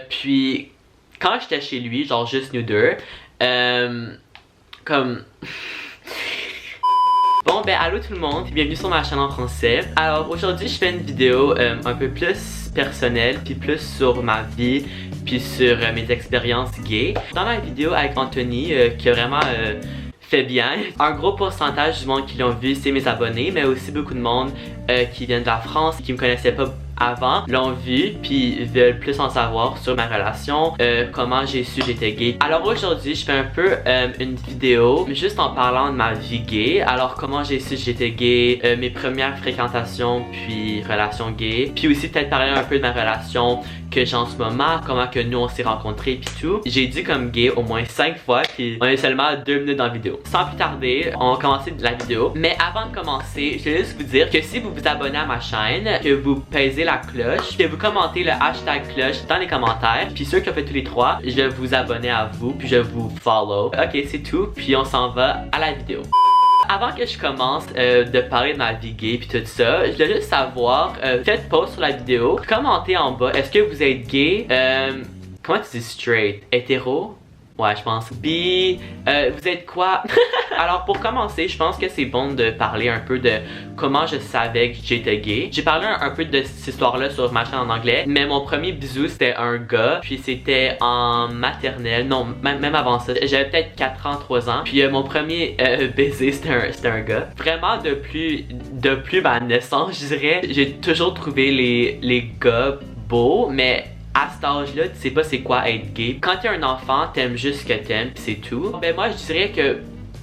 Puis quand j'étais chez lui, genre juste nous deux, comme... Bon ben allô tout le monde, bienvenue sur ma chaîne en français. Alors aujourd'hui je fais une vidéo un peu plus personnelle, puis plus sur ma vie, puis sur mes expériences gays. Dans ma vidéo avec Anthony, qui a vraiment fait bien. Un gros pourcentage du monde qui l'ont vu, c'est mes abonnés, mais aussi beaucoup de monde qui viennent de la France, qui me connaissaient pas avant, l'ont vu, puis veulent plus en savoir sur ma relation, comment j'ai su j'étais gay. Alors aujourd'hui, je fais un peu une vidéo juste en parlant de ma vie gay. Alors comment j'ai su j'étais gay, mes premières fréquentations, puis relations gay. Puis aussi peut-être parler un peu de ma relation que j'ai en ce moment, comment que nous on s'est rencontrés puis tout. J'ai dit comme gay au moins 5 fois, puis on est seulement à 2 minutes dans la vidéo. Sans plus tarder, on va commencer la vidéo. Mais avant de commencer, je vais juste vous dire que si vous vous abonnez à ma chaîne, que vous pèsez la cloche, que vous commentez le hashtag cloche dans les commentaires, puis ceux qui ont fait tous les trois, je vais vous abonner à vous, puis je vais vous follow. Ok, c'est tout, puis on s'en va à la vidéo. Avant que je commence de parler de ma vie gay puis tout ça, je voulais juste savoir, faites pause sur la vidéo, commentez en bas, est-ce que vous êtes gay, comment tu dis straight, hétéro? Ouais, je pense. Bi, vous êtes quoi? Alors pour commencer, je pense que c'est bon de parler un peu de comment je savais que j'étais gay. J'ai parlé un peu de cette histoire-là sur ma chaîne en anglais, mais mon premier bisou c'était un gars, puis c'était en maternelle, non, même avant ça. J'avais peut-être 4 ans, 3 ans, puis mon premier baiser c'était un gars. Vraiment depuis ma naissance, je dirais, j'ai toujours trouvé les gars beaux, mais à cet âge-là, tu sais pas c'est quoi être gay. Quand t'es un enfant, t'aimes juste ce que t'aimes, pis c'est tout. Ben moi, je dirais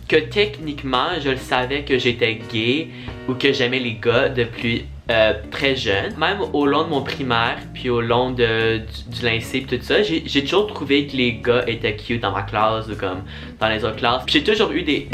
que techniquement, je le savais que j'étais gay ou que j'aimais les gars depuis très jeune. Même au long de mon primaire, puis au long du lycée pis tout ça, j'ai toujours trouvé que les gars étaient cute dans ma classe ou comme dans les autres classes. J'ai toujours eu des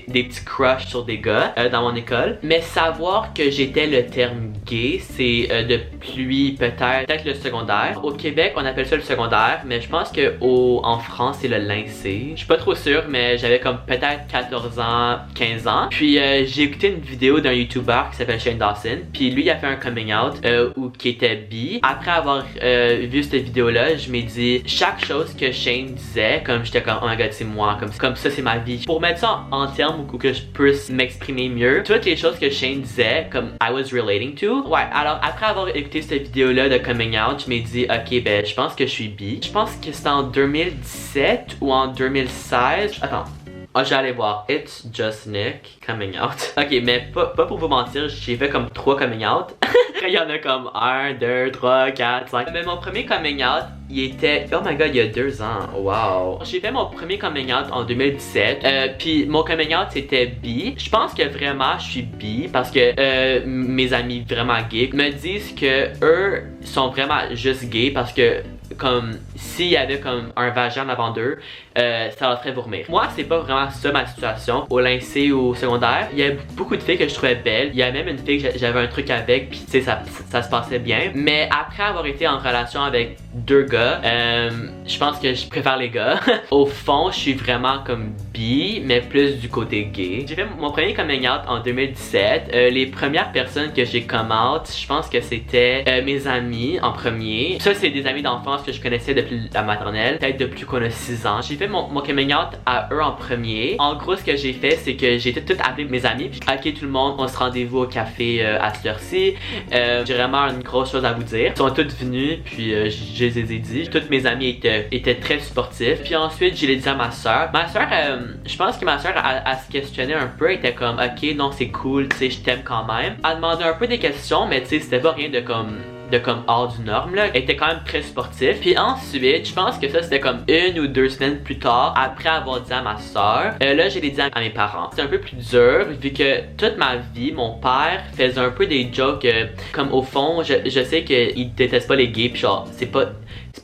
petits crushs sur des gars dans mon école. Mais savoir que j'étais le terme gay, c'est depuis peut-être le secondaire. Au Québec, on appelle ça le secondaire, mais je pense que en France, c'est le lycée. Je suis pas trop sûre, mais j'avais comme peut-être 14 ans, 15 ans. Puis j'ai écouté une vidéo d'un YouTuber qui s'appelle Shane Dawson. Puis lui, il a fait un coming out qui était bi. Après avoir vu cette vidéo-là, je m'ai dit chaque chose que Shane disait, comme j'étais comme oh my god, c'est moi, comme ça c'est ma vie. Pour mettre ça en termes ou que je puisse m'exprimer mieux, toutes les choses que Shane disait, comme I was relating to. Ouais, alors après avoir écouté cette vidéo-là de coming out, je m'ai dit ok, ben je pense que je suis bi. Je pense que c'était en 2017 ou en 2016. Attends. Oh, j'allais voir It's Just Nick coming out. Ok, mais pas pour vous mentir, j'ai fait comme 3 coming out. Il y en a comme 1, 2, 3, 4, 5. Mais mon premier coming out, il était, oh my god, il y a 2 ans. Wow. J'ai fait mon premier coming out en 2017. Puis mon coming out c'était bi. Je pense que vraiment je suis bi parce que mes amis vraiment gays me disent que eux sont vraiment juste gays parce que comme s'il y avait comme un vagin avant d'eux, ça leur ferait vomir. Moi, c'est pas vraiment ça ma situation. Au lycée ou au secondaire, il y a beaucoup de filles que je trouvais belles. Il y a même une fille que j'avais un truc avec, puis tu sais, ça se passait bien. Mais après avoir été en relation avec 2 gars, je pense que je préfère les gars. Au fond, je suis vraiment comme bi, mais plus du côté gay. J'ai fait mon premier coming out en 2017. Les premières personnes que j'ai come out, je pense que c'était mes amis en premier. Ça, c'est des amis d'enfance que je connaissais depuis la maternelle, peut-être depuis qu'on a 6 ans. J'ai fait mon coming out à eux en premier. En gros, ce que j'ai fait, c'est que j'ai tout appelé mes amis. Puis, ok, tout le monde, on se rendez-vous au café à cette heure-ci. J'ai vraiment une grosse chose à vous dire. Ils sont tous venus, puis je les ai dit. Toutes mes amis étaient très supportifs. Puis ensuite, je l'ai dit à ma soeur. Ma soeur, je pense que ma soeur, elle se questionnait un peu. Elle était comme, ok, non, c'est cool, tu sais, je t'aime quand même. Elle demandait un peu des questions, mais tu sais, c'était pas rien de comme hors du norme là. Elle était quand même très sportif. Puis ensuite, je pense que ça c'était comme 1 ou 2 semaines plus tard, après avoir dit à ma soeur, là j'ai dit à mes parents. C'est un peu plus dur vu que toute ma vie, mon père faisait un peu des jokes comme au fond, je sais qu'il déteste pas les gays, puis genre c'est pas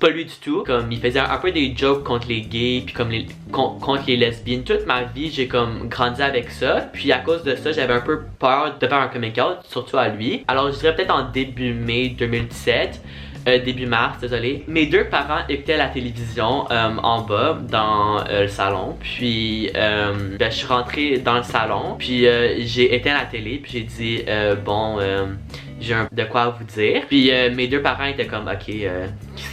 lui du tout. Comme il faisait un peu des jokes contre les gays, puis comme contre les lesbiennes. Toute ma vie, j'ai comme grandi avec ça. Puis à cause de ça, j'avais un peu peur de faire un coming out, surtout à lui. Alors je dirais peut-être en début mai 2017. Début mars, désolé. Mes 2 parents écoutaient la télévision en bas dans le salon. Puis je suis rentré dans le salon. Puis j'ai éteint la télé. Puis j'ai dit bon, j'ai de quoi vous dire. Puis mes deux parents étaient comme ok,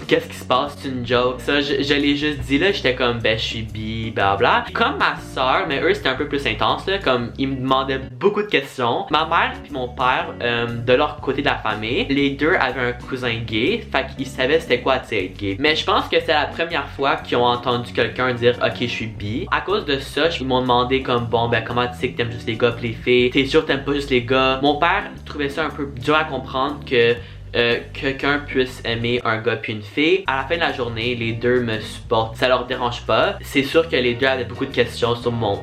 qu'est-ce qui se passe, c'est une joke. Ça je l'ai juste dit là, j'étais comme ben je suis bi, bla. Comme ma soeur, mais eux c'était un peu plus intense là, comme ils me demandaient beaucoup de questions. Ma mère puis mon père, de leur côté de la famille, les deux avaient un cousin gay, fait qu'ils savaient c'était quoi tu sais être gay. Mais je pense que c'est la première fois qu'ils ont entendu quelqu'un dire ok je suis bi. À cause de ça, ils m'ont demandé comme bon ben comment tu sais que t'aimes juste les gars pis les filles, t'es sûr que t'aimes pas juste les gars. Mon père trouvait ça un peu dur à comprendre que quelqu'un puisse aimer un gars puis une fille. À la fin de la journée, les deux me supportent, ça leur dérange pas. C'est sûr que les deux avaient beaucoup de questions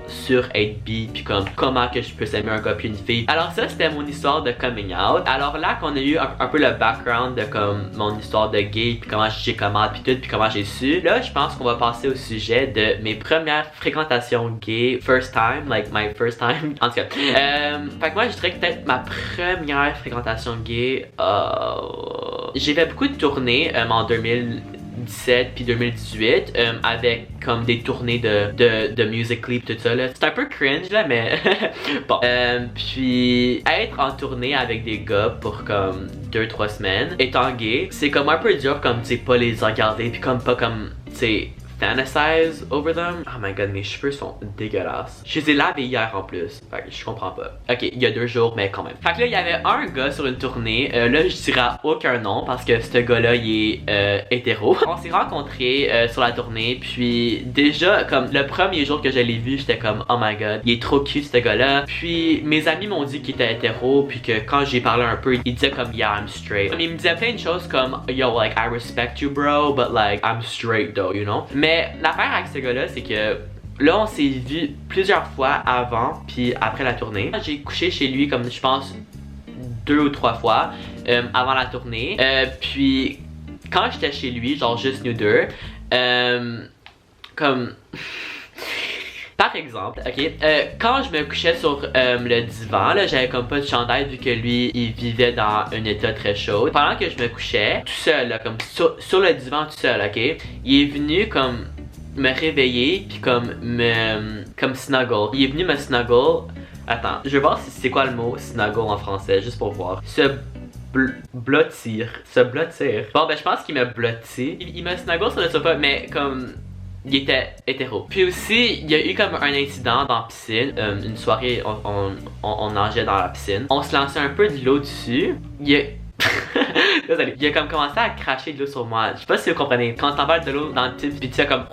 sur être bi puis comme comment que je peux aimer un gars puis une fille. Alors ça c'était mon histoire de coming out. Alors là qu'on a eu un peu le background de comme mon histoire de gay puis comment j'ai comment puis tout puis comment j'ai su. Là je pense qu'on va passer au sujet de mes premières fréquentations gay, first time, like my first time. En tout cas, fait que moi je dirais que peut-être ma première fréquentation gay. J'ai fait beaucoup de tournées en 2017 puis 2018 avec comme des tournées de music clip tout ça là. C'est un peu cringe là mais bon. Puis être en tournée avec des gars pour comme 2-3 semaines étant gay, c'est comme un peu dur comme tu sais pas les regarder puis comme pas comme tu sais fantasize over them. Oh my god, mes cheveux sont dégueulasses. Je les ai lavés hier en plus. Fait que je comprends pas. Ok, il y a 2 jours, mais quand même. Fait que là, il y avait un gars sur une tournée. Là, je dirais aucun nom parce que ce gars-là, il est hétéro. On s'est rencontrés sur la tournée. Puis déjà, comme le premier jour que je l'ai vu, j'étais comme oh my god, il est trop cute ce gars-là. Puis mes amis m'ont dit qu'il était hétéro. Puis que quand j'ai parlé un peu, il disait comme yeah, I'm straight. Il me disait plein de choses comme yo, like I respect you bro, but like I'm straight though, you know. Mais l'affaire avec ce gars-là, c'est que là, on s'est vu plusieurs fois avant puis après la tournée. J'ai couché chez lui comme je pense 2 ou 3 fois avant la tournée. Puis quand j'étais chez lui, genre juste nous deux, comme... Par exemple, ok, quand je me couchais sur le divan, là, j'avais comme pas de chandail vu que lui, il vivait dans un état très chaud. Pendant que je me couchais, tout seul, là, comme sur le divan tout seul, ok, il est venu comme me réveiller puis comme snuggle. Il est venu me snuggle. Attends, je vais voir si c'est quoi le mot snuggle en français, juste pour voir. Se blottir. Bon ben je pense qu'il m'a blotti. Il me snuggle sur le sofa, mais comme... il était hétéro. Puis aussi, il y a eu comme un incident dans la piscine. Une soirée, on nageait dans la piscine. On se lançait un peu de l'eau dessus. Il a comme commencé à cracher de l'eau sur moi. Je sais pas si vous comprenez. Quand t'emballes de l'eau dans le tube, puis tu sais comme...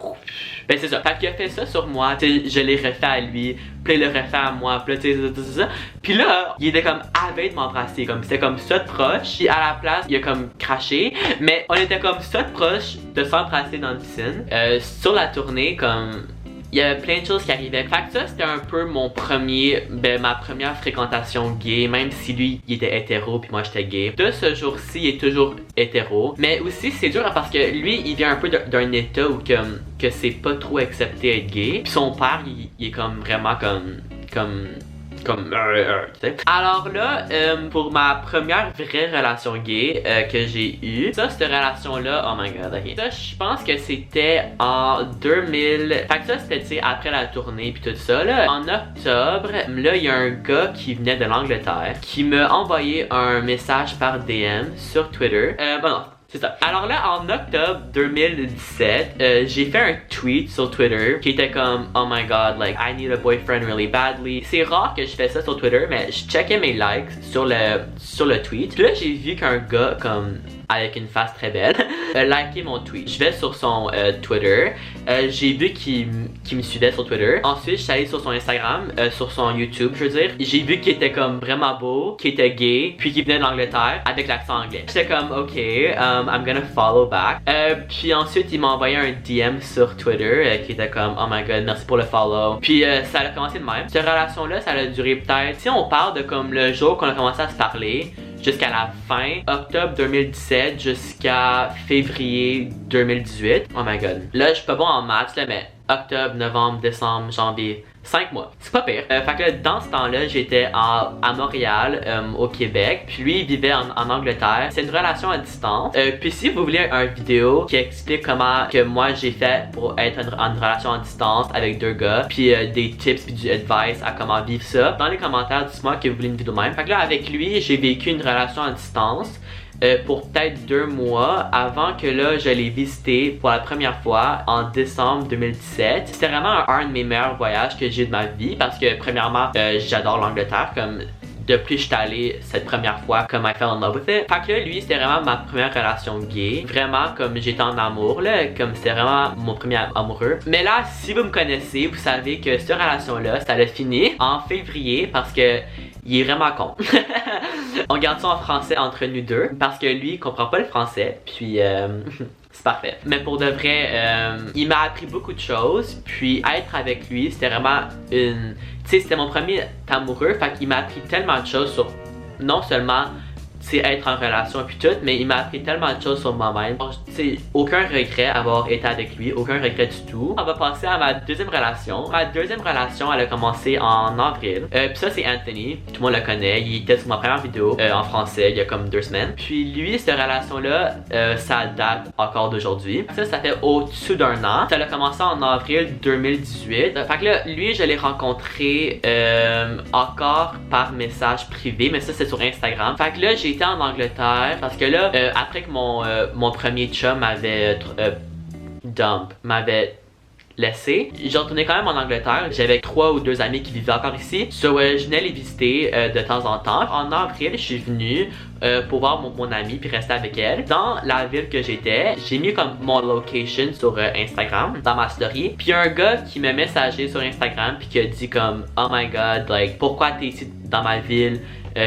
ben c'est ça. Fait qu'il a fait ça sur moi. T'sais, je l'ai refait à lui. Puis il l'a refait à moi. Puis là, tu sais, puis là, il était comme avide de m'embrasser. Comme c'était comme ça de proche. Puis à la place, il a comme craché. Mais on était comme ça de proche de s'embrasser dans la piscine. Sur la tournée, comme... il y avait plein de choses qui arrivaient. Fait que ça, c'était un peu mon ma première fréquentation gay, même si lui, il était hétéro puis moi, j'étais gay. De ce jour-ci, il est toujours hétéro. Mais aussi, c'est dur parce que lui, il vient un peu d'un état où que c'est pas trop accepté être gay. Puis son père, il est comme vraiment comme alors là, pour ma première vraie relation gay que j'ai eue, cette relation-là, oh my god, ok. Ça, je pense que c'était en 2000. Fait que ça, c'était, tu sais, après la tournée puis tout ça, là. En octobre, là, il y a un gars qui venait de l'Angleterre qui m'a envoyé un message par DM sur Twitter. Bon, non. C'est ça. Alors là, en octobre 2017, j'ai fait un tweet sur Twitter qui était comme oh my god, like I need a boyfriend really badly. C'est rare que je fais ça sur Twitter, mais je checkais mes likes sur le tweet. Puis là, j'ai vu qu'un gars comme avec une face très belle liké mon tweet. Je vais sur son Twitter. J'ai vu qu'il me suivait sur Twitter. Ensuite, je suis allé sur son Instagram, sur son YouTube, je veux dire. J'ai vu qu'il était comme vraiment beau, qu'il était gay, puis qu'il venait de l'Angleterre avec l'accent anglais. J'étais comme ok, I'm gonna follow back. Puis ensuite, il m'a envoyé un DM sur Twitter qui était comme oh my god, merci pour le follow. Puis ça a commencé de même. Cette relation-là, ça a duré peut-être, si on parle de comme le jour qu'on a commencé à se parler, jusqu'à la fin, octobre 2017 jusqu'à février 2018. Oh my god. Là, je suis pas bon en maths, là, mais octobre, novembre, décembre, janvier. 5 mois. C'est pas pire. Fait que dans ce temps-là, j'étais à Montréal, au Québec. Puis lui, il vivait en Angleterre. C'est une relation à distance. Puis si vous voulez une vidéo qui explique comment que moi j'ai fait pour être en relation à distance avec deux gars, puis des tips puis du advice à comment vivre ça, dans les commentaires, dites-moi que vous voulez une vidéo même. Fait que là, avec lui, j'ai vécu une relation à distance. Pour peut-être 2 mois avant que là je l'ai visité pour la première fois en décembre 2017. C'était vraiment un de mes meilleurs voyages que j'ai eu de ma vie parce que premièrement j'adore l'Angleterre, comme depuis que je suis allée cette première fois, comme I fell in love with it. Fait que là, lui, c'était vraiment ma première relation gay. Vraiment, comme j'étais en amour, là, comme c'était vraiment mon premier amoureux. Mais là, si vous me connaissez, vous savez que cette relation-là, ça a fini en février parce que il est vraiment con. On garde ça en français entre nous deux parce que lui, il comprend pas le français. Puis, c'est parfait. Mais pour de vrai, il m'a appris beaucoup de choses. Puis, être avec lui, c'était vraiment une... Tu sais, c'était mon premier amoureux. Fait qu'il m'a appris tellement de choses sur non seulement c'est être en relation puis tout, mais il m'a appris tellement de choses sur moi-même. Tu sais, aucun regret avoir été avec lui, aucun regret du tout. On va passer à ma deuxième relation. Ma deuxième relation, elle a commencé en avril. Puis ça, c'est Anthony. Tout le monde le connaît. Il était sur ma première vidéo en français il y a comme 2 semaines. Puis lui, cette relation-là, ça date encore d'aujourd'hui. Ça fait au-dessus d'1 an. Ça a commencé en avril 2018. Fait que là, lui, je l'ai rencontré encore par message privé, mais ça, c'est sur Instagram. Fait que là, j'ai en Angleterre parce que là, après que mon premier chum m'avait laissé, j'ai retourné quand même en Angleterre. J'avais 3 ou 2 amis qui vivaient encore ici. So, je venais les visiter de temps en temps. En avril, je suis venu pour voir mon amie puis rester avec elle. Dans la ville que j'étais, j'ai mis comme mon location sur Instagram, dans ma story. Puis un gars qui m'a messagé sur Instagram puis qui a dit comme oh my god, like pourquoi t'es ici dans ma ville?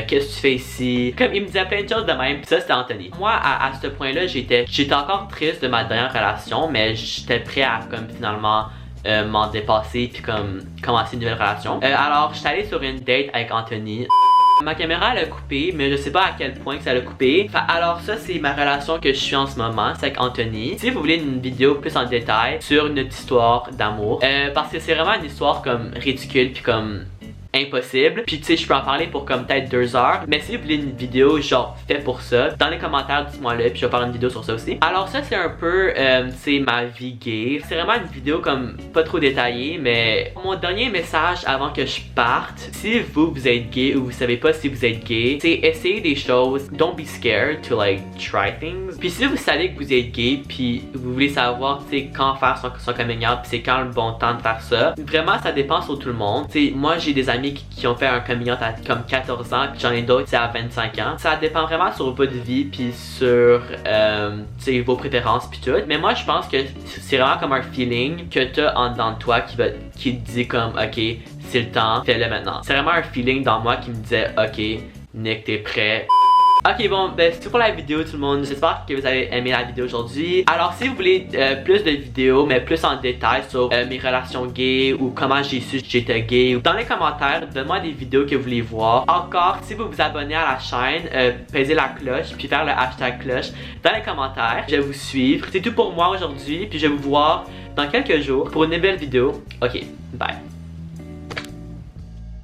Qu'est-ce que tu fais ici? Comme il me disait plein de choses de même. Puis ça, c'était Anthony. Moi, à ce point-là, j'étais encore triste de ma dernière relation, mais j'étais prêt à comme finalement m'en dépasser puis comme commencer une nouvelle relation. Alors, j'étais allé sur une date avec Anthony. Ma caméra elle a coupé, mais je sais pas à quel point que ça l'a coupé. Alors ça c'est ma relation que je suis en ce moment, c'est avec Anthony. Si vous voulez une vidéo plus en détail sur notre histoire d'amour, parce que c'est vraiment une histoire comme ridicule puis comme impossible. Puis tu sais, je peux en parler pour comme peut-être 2 heures. Mais si vous voulez une vidéo genre fait pour ça, dans les commentaires dites-moi le, puis je vais faire une vidéo sur ça aussi. Alors ça c'est un peu, tu sais, ma vie gay. C'est vraiment une vidéo comme pas trop détaillée, mais mon dernier message avant que je parte, si vous êtes gay ou vous savez pas si vous êtes gay, c'est essayez des choses. Don't be scared to like try things. Puis si vous savez que vous êtes gay, puis vous voulez savoir, tu sais, quand faire son coming out, puis c'est quand le bon temps de faire ça. Vraiment ça dépend sur tout le monde. Tu sais, moi j'ai des amis qui ont fait un coming out à comme 14 ans, puis j'en ai d'autres c'est à 25 ans. Ça dépend vraiment sur votre vie puis sur vos préférences puis tout. Mais moi je pense que c'est vraiment comme un feeling que t'as en dedans de toi qui te dit comme ok c'est le temps, fais-le maintenant. C'est vraiment un feeling dans moi qui me disait ok Nick t'es prêt. Ok bon, ben c'est tout pour la vidéo tout le monde. J'espère que vous avez aimé la vidéo aujourd'hui. Alors si vous voulez plus de vidéos mais plus en détail sur mes relations gays ou comment j'ai su que j'étais gay, dans les commentaires donnez-moi des vidéos que vous voulez voir. Encore si vous vous abonnez à la chaîne, pesez la cloche puis faire le hashtag cloche dans les commentaires. Je vais vous suivre. C'est tout pour moi aujourd'hui puis je vais vous voir dans quelques jours pour une nouvelle vidéo. Ok, bye.